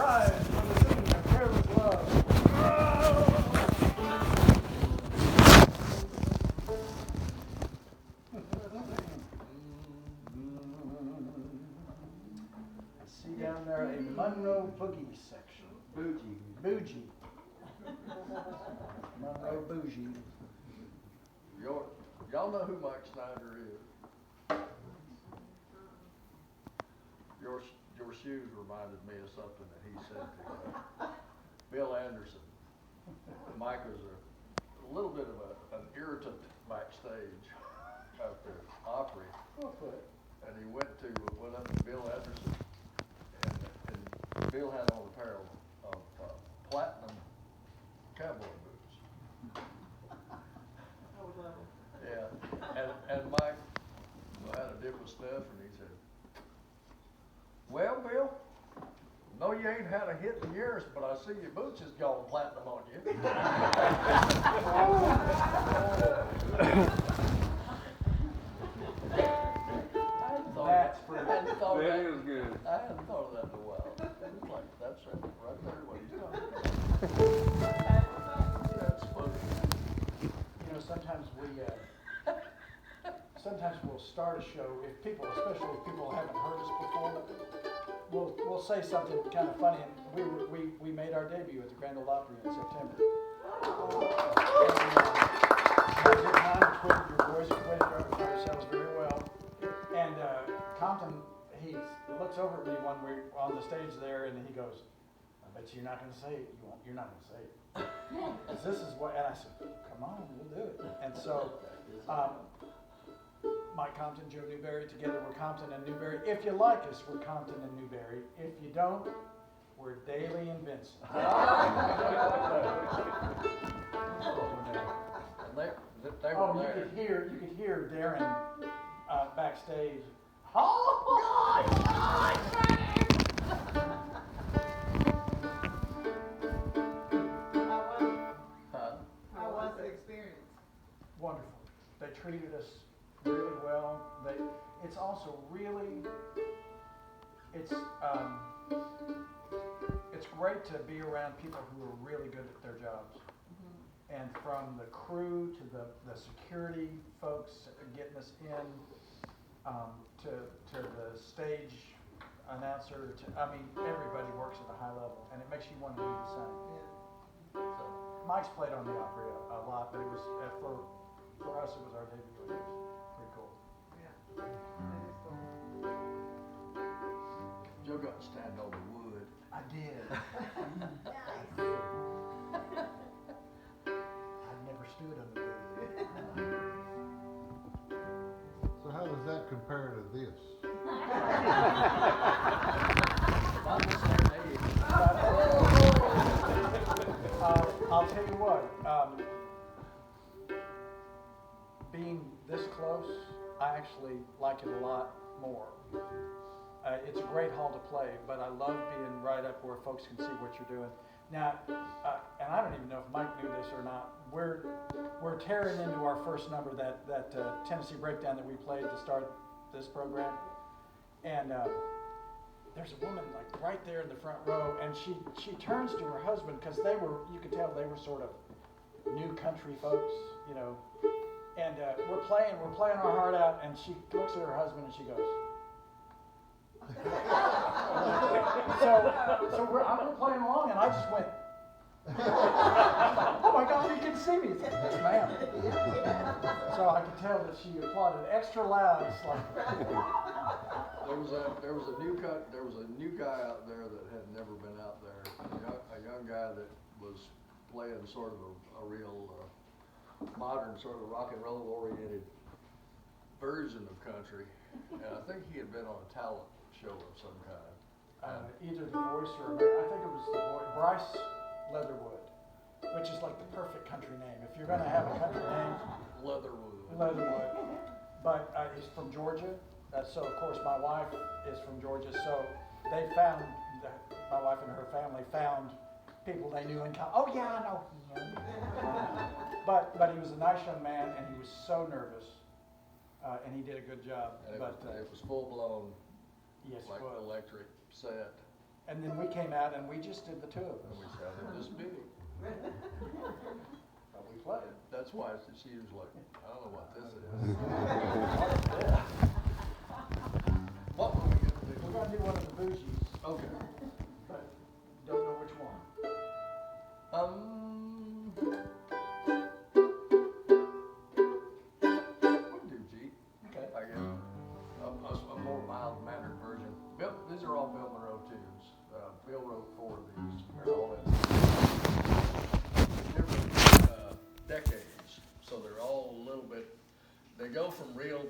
prize for the singing of Careless Love. I see down there a Monroe boogie section. Bougie. Monroe bougie. Y'all know who Mike Snyder is. Your shoes reminded me of something that he said to Bill Anderson. Mike was a little bit of an irritant backstage after Opry, and he went up to Bill Anderson, and Bill had on a pair of platinum cowboy boots. Yeah, and Mike had a different stuff, and he said, "Well, Bill, no, you ain't had a hit in years, but I see your boots has gone platinum on you." That's pretty That is good. I hadn't thought of that in a while. It's like, that's right there what he's talking about. That's funny. You know, sometimes we'll start a show, if people, especially if people haven't heard us before, we'll say something kind of funny, and we made our debut at the Grand Ole Opry in September. Your boys acquitted ourselves very well. And Compton, he looks over at me when we're on the stage there, and he goes, "I bet you're not going to say it. You're not going to say it." 'Cause this is what, and I said, "Come on, we'll do it." And so, Mike Compton, Joe Newberry, together we're Compton and Newberry. If you like us, we're Compton and Newberry. If you don't, we're Daly and Vincent. They Oh, were there. you could hear Darren backstage. Oh God! How was the experience? Wonderful. They treated us really well. It's also really, it's great to be around people who are really good at their jobs. And from the crew to the security folks getting us in, to the stage announcer, everybody works at a high level, and it makes you want to do the same. Yeah. So Mike's played on the Opry a lot, but it was for us it was our debut. It was pretty cool. Yeah. That is cool. Joe got to stand on the wood. I did. Nice. I've never stood on the wood. So how does that compare to this? About the same age. I'll tell you what, being this close, I actually like it a lot more. It's a great hall to play, but I love being right up where folks can see what you're doing. Now, and I don't even know if Mike knew this or not, we're tearing into our first number, that Tennessee breakdown that we played to start this program. And there's a woman like right there in the front row, and she turns to her husband, because you could tell they were sort of new country folks, you know. And we're playing our heart out, and she looks at her husband and she goes. so we're playing along, and I just went, "Oh my God, you can see me." It's like, "Yes, ma'am." So I could tell that she applauded extra loud. It's like There was a new guy out there that had never been out there. A young guy that was playing sort of a real modern sort of rock and roll oriented version of country, and I think he had been on a talent show of some kind. Either The Voice or I think it was The Voice. Bryce Leatherwood, which is like the perfect country name. If you're going to have a country name, Leatherwood. But he's from Georgia, so of course my wife is from Georgia. So they found my wife and her family found people they knew in common. Oh yeah, I know him. But he was a nice young man, and he was so nervous, and he did a good job. And but it was full blown, yes, like it was. electric set. And then we came out and we just did the two of And we us. sounded this big. But we played. That's why she was like, I don't know what this is. What were we gonna do? We're gonna do one of the bougies, Okay. but don't know which one. We can do G. Okay. I guess. A more mild-mannered version. These are all Bill Monroe tunes. Bill wrote 4 of these. They're all in different decades, so they're all a little bit. They go from real